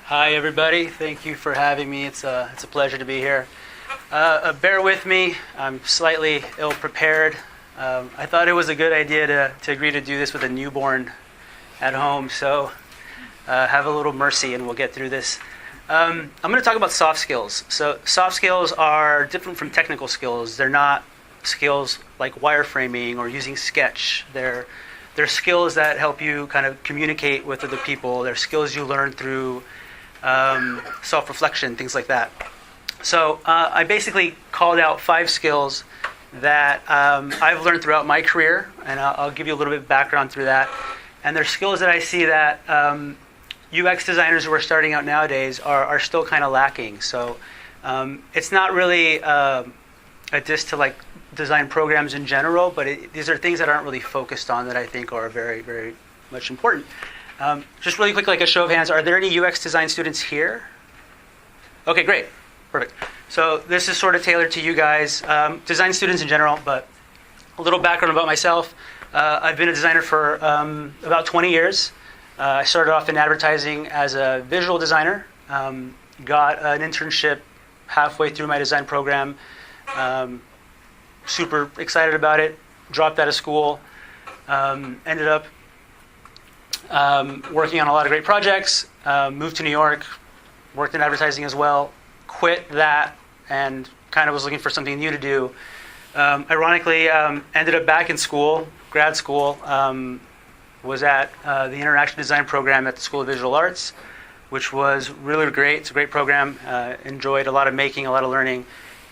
Hi, everybody. Thank you for having me. It's a pleasure to be here. Bear with me. I'm slightly ill-prepared. I thought it was a good idea to agree to do this with a newborn at home, so have a little mercy and we'll get through this. I'm going to talk about soft skills. So soft skills are different from technical skills. They're not skills like wireframing or using Sketch. They're skills that help you kind of communicate with other people. They're skills you learn through self-reflection, things like that. So I basically called out 5 skills that I've learned throughout my career, and I'll give you a little bit of background through that. And they're skills that I see that UX designers who are starting out nowadays are still kind of lacking. So it's not really a diss to like design programs in general, but these are things that aren't really focused on that I think are very, very much important. Just really quick, like a show of hands, are there any UX design students here? Okay, great. Perfect. So this is sort of tailored to you guys, design students in general, but a little background about myself. I've been a designer for about 20 years. I started off in advertising as a visual designer, got an internship halfway through my design program, super excited about it, dropped out of school, ended up working on a lot of great projects, moved to New York, worked in advertising as well, quit that, and kind of was looking for something new to do. Ironically, ended up back in school, grad school, was at the Interaction Design program at the School of Visual Arts, which was really great. It's a great program. Enjoyed a lot of making, a lot of learning.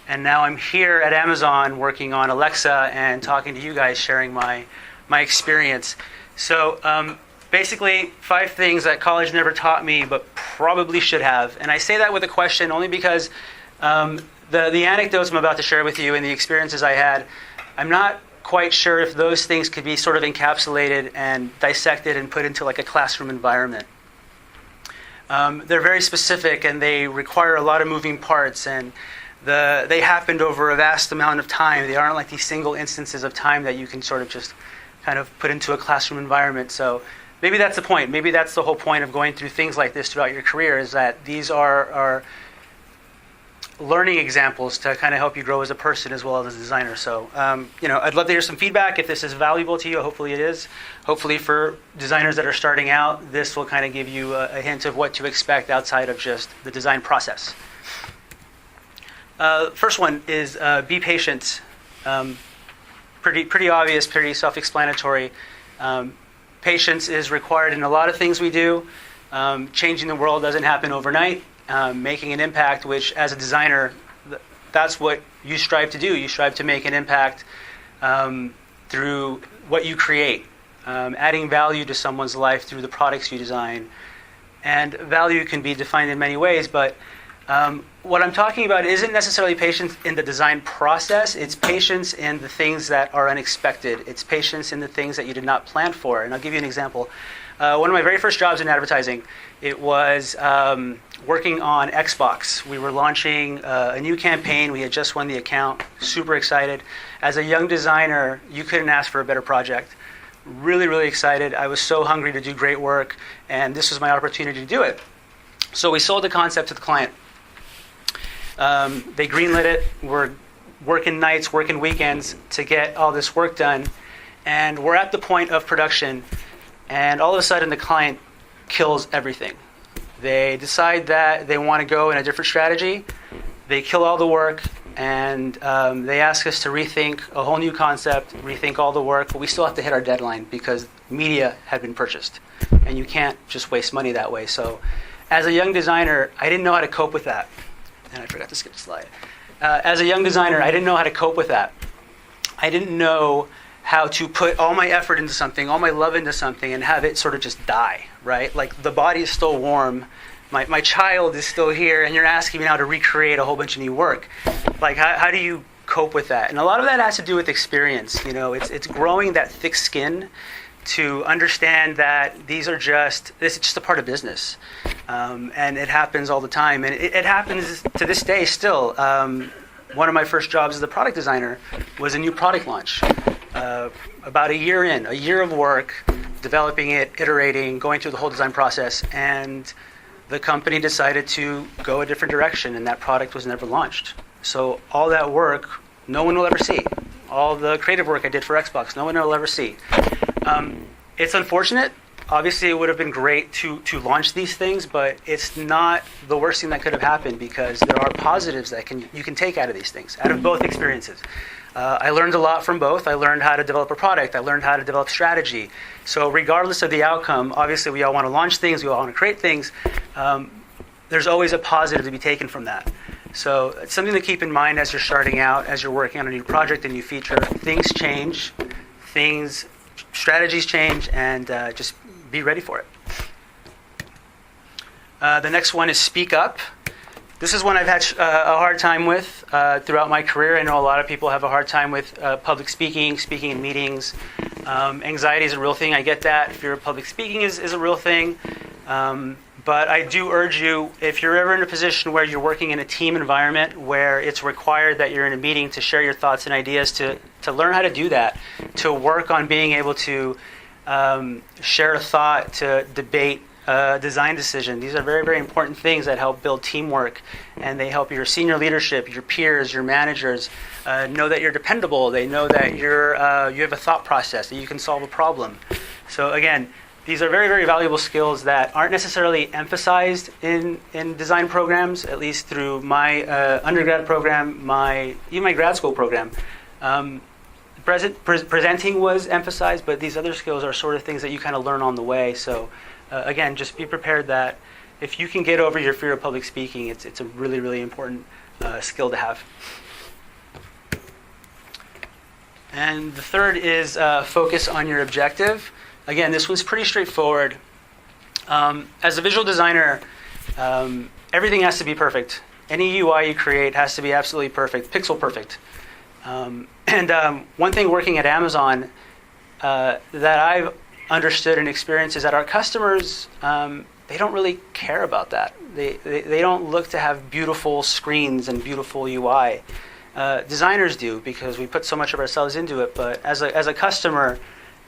And now I'm here at Amazon working on Alexa and talking to you guys, sharing my experience. So basically 5 things that college never taught me, but probably should have. And I say that with a question only because the anecdotes I'm about to share with you and the experiences I had, I'm not quite sure if those things could be sort of encapsulated and dissected and put into like a classroom environment. They're very specific and they require a lot of moving parts, and they happened over a vast amount of time. They aren't like these single instances of time that you can sort of just kind of put into a classroom environment. So maybe that's the point. Maybe that's the whole point of going through things like this throughout your career, is that these are learning examples to kind of help you grow as a person as well as a designer. So, I'd love to hear some feedback if this is valuable to you. Hopefully it is. Hopefully for designers that are starting out, this will kind of give you a hint of what to expect outside of just the design process. First one is be patient. Pretty obvious, pretty self-explanatory. Patience is required in a lot of things we do. Changing the world doesn't happen overnight. Making an impact, which as a designer, that's what you strive to do. You strive to make an impact through what you create, adding value to someone's life through the products you design. And value can be defined in many ways, but what I'm talking about isn't necessarily patience in the design process. It's patience in the things that are unexpected. It's patience in the things that you did not plan for. And I'll give you an example. One of my very first jobs in advertising, it was working on Xbox. We were launching a new campaign. We had just won the account. Super excited. As a young designer, you couldn't ask for a better project. Really, really excited. I was so hungry to do great work, and this was my opportunity to do it. So we sold the concept to the client. They greenlit it. We're working nights, working weekends to get all this work done. And we're at the point of production, and all of a sudden the client kills everything. They decide that they want to go in a different strategy. They kill all the work, and they ask us to rethink a whole new concept, rethink all the work, but we still have to hit our deadline because media had been purchased. And you can't just waste money that way. So as a young designer, I didn't know how to cope with that. And I forgot to skip a slide. As a young designer, I didn't know how to cope with that. I didn't know how to put all my effort into something, all my love into something, and have it sort of just die, right? Like the body is still warm, my child is still here, and you're asking me now to recreate a whole bunch of new work. Like, how do you cope with that? And a lot of that has to do with experience. It's growing that thick skin to understand that this is just a part of business. And it happens all the time. And it happens to this day still. One of my first jobs as a product designer was a new product launch. About a year of work, developing it, iterating, going through the whole design process. And the company decided to go a different direction, and that product was never launched. So all that work, no one will ever see. All the creative work I did for Xbox, no one will ever see. It's unfortunate. Obviously, it would have been great to launch these things, but it's not the worst thing that could have happened, because there are positives that you can take out of these things, out of both experiences. I learned a lot from both. I learned how to develop a product. I learned how to develop strategy. So regardless of the outcome, obviously we all want to launch things, we all want to create things. There's always a positive to be taken from that. So it's something to keep in mind as you're starting out, as you're working on a new project, a new feature. Things change, strategies change, and just be ready for it. The next one is speak up. This is one I've had a hard time with throughout my career. I know a lot of people have a hard time with public speaking in meetings. Anxiety is a real thing. I get that. Fear of public speaking is a real thing. But I do urge you, if you're ever in a position where you're working in a team environment where it's required that you're in a meeting to share your thoughts and ideas, to learn how to do that, to work on being able to share a thought, to debate a design decision. These are very, very important things that help build teamwork, and they help your senior leadership, your peers, your managers know that you're dependable. They know that you have a thought process, that you can solve a problem. So again, these are very, very valuable skills that aren't necessarily emphasized in design programs, at least through my undergrad program, even my grad school program. Presenting was emphasized, but these other skills are sort of things that you kind of learn on the way. So again, just be prepared that if you can get over your fear of public speaking, it's a really, really important skill to have. And the third is focus on your objective. Again, this one's pretty straightforward. As a visual designer, everything has to be perfect. Any UI you create has to be absolutely perfect, pixel perfect. And one thing working at Amazon that I've understood and experienced is that our customers, they don't really care about that. They don't look to have beautiful screens and beautiful UI. Designers do, because we put so much of ourselves into it. But as a customer,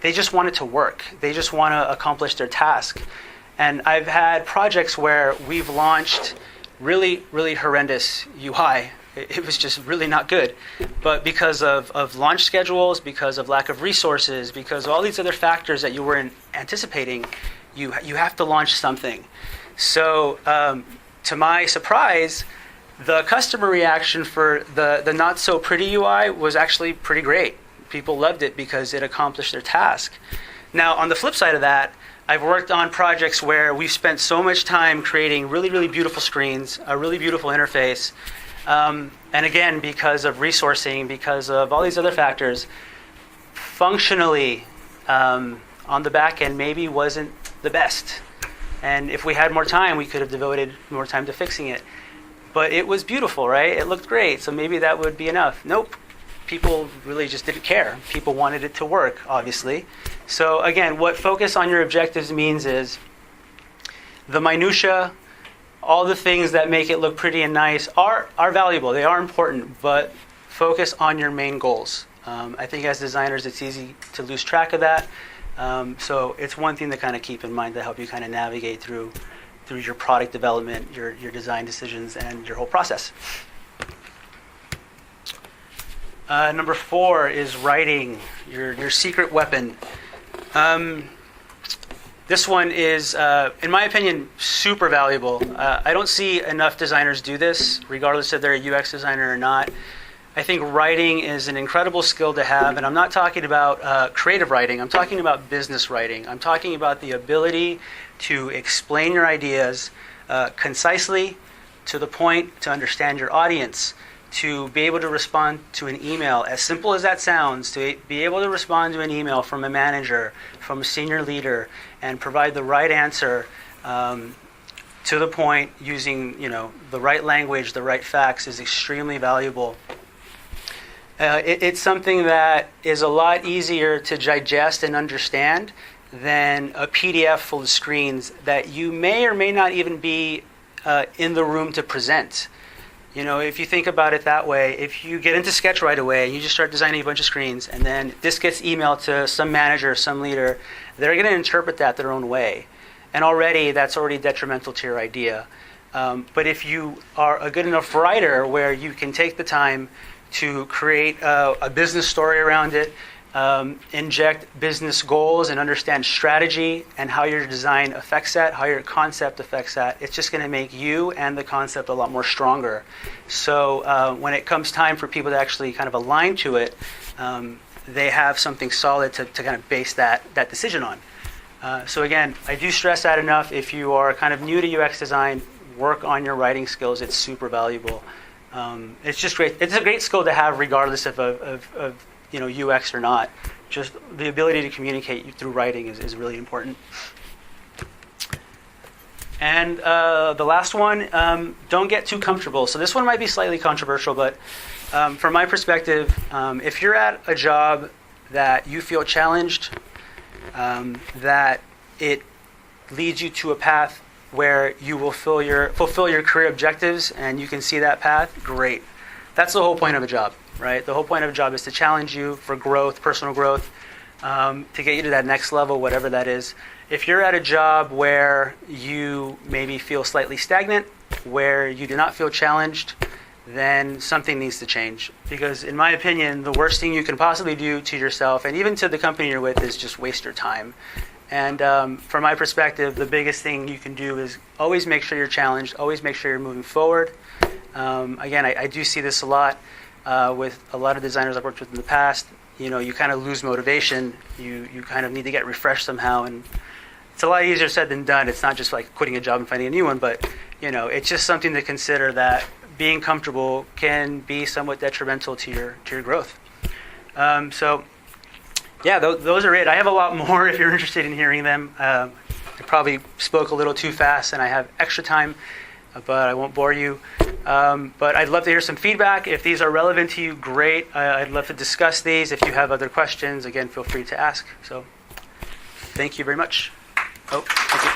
they just want it to work. They just want to accomplish their task. And I've had projects where we've launched really, really horrendous UI. It was just really not good. But because of launch schedules, because of lack of resources, because of all these other factors that you weren't anticipating, you have to launch something. So to my surprise, the customer reaction for the not so pretty UI was actually pretty great. People loved it because it accomplished their task. Now, on the flip side of that, I've worked on projects where we've spent so much time creating really, really beautiful screens, a really beautiful interface. And again, because of resourcing, because of all these other factors, functionally, on the back end, maybe wasn't the best. And if we had more time, we could have devoted more time to fixing it. But it was beautiful, right? It looked great, so maybe that would be enough. Nope. People really just didn't care. People wanted it to work, obviously. So again, what focus on your objectives means is the minutia, all the things that make it look pretty and nice are valuable. They are important, but focus on your main goals. I think as designers, it's easy to lose track of that. So it's one thing to kind of keep in mind to help you kind of navigate through your product development, your design decisions, and your whole process. Number 4 is writing, your secret weapon. This one is, in my opinion, super valuable. I don't see enough designers do this, regardless if they're a UX designer or not. I think writing is an incredible skill to have, and I'm not talking about creative writing. I'm talking about business writing. I'm talking about the ability to explain your ideas concisely, to the point, to understand your audience, to be able to respond to an email, as simple as that sounds, to be able to respond to an email from a manager, from a senior leader, and provide the right answer to the point, using the right language, the right facts, is extremely valuable. It's something that is a lot easier to digest and understand than a PDF full of screens that you may or may not even be in the room to present. If you think about it that way, if you get into Sketch right away and you just start designing a bunch of screens, and then this gets emailed to some manager, some leader, they're going to interpret that their own way. and that's already detrimental to your idea. But if you are a good enough writer where you can take the time to create a business story around it, inject business goals and understand strategy and how your design affects that, how your concept affects that, it's just going to make you and the concept a lot more stronger. So when it comes time for people to actually kind of align to it, they have something solid to kind of base that decision on. So again, I do stress that enough. If you are kind of new to UX design, work on your writing skills. It's super valuable. It's just great. It's a great skill to have regardless of UX or not. Just the ability to communicate through writing is really important. And the last one, don't get too comfortable. So this one might be slightly controversial, but from my perspective, if you're at a job that you feel challenged, that it leads you to a path where you will fulfill your career objectives and you can see that path, great. That's the whole point of a job, right? The whole point of a job is to challenge you for growth, personal growth, to get you to that next level, whatever that is. If you're at a job where you maybe feel slightly stagnant, where you do not feel challenged, then something needs to change. Because in my opinion, the worst thing you can possibly do to yourself and even to the company you're with is just waste your time. And from my perspective, the biggest thing you can do is always make sure you're challenged, always make sure you're moving forward. Again, I do see this a lot with a lot of designers I've worked with in the past. You kind of lose motivation. You kind of need to get refreshed somehow. And it's a lot easier said than done. It's not just like quitting a job and finding a new one, but it's just something to consider that being comfortable can be somewhat detrimental to your growth. Yeah, those are it. I have a lot more if you're interested in hearing them. I probably spoke a little too fast and I have extra time, but I won't bore you. But I'd love to hear some feedback. If these are relevant to you, great. I'd love to discuss these. If you have other questions, again, feel free to ask. So thank you very much. Thank you.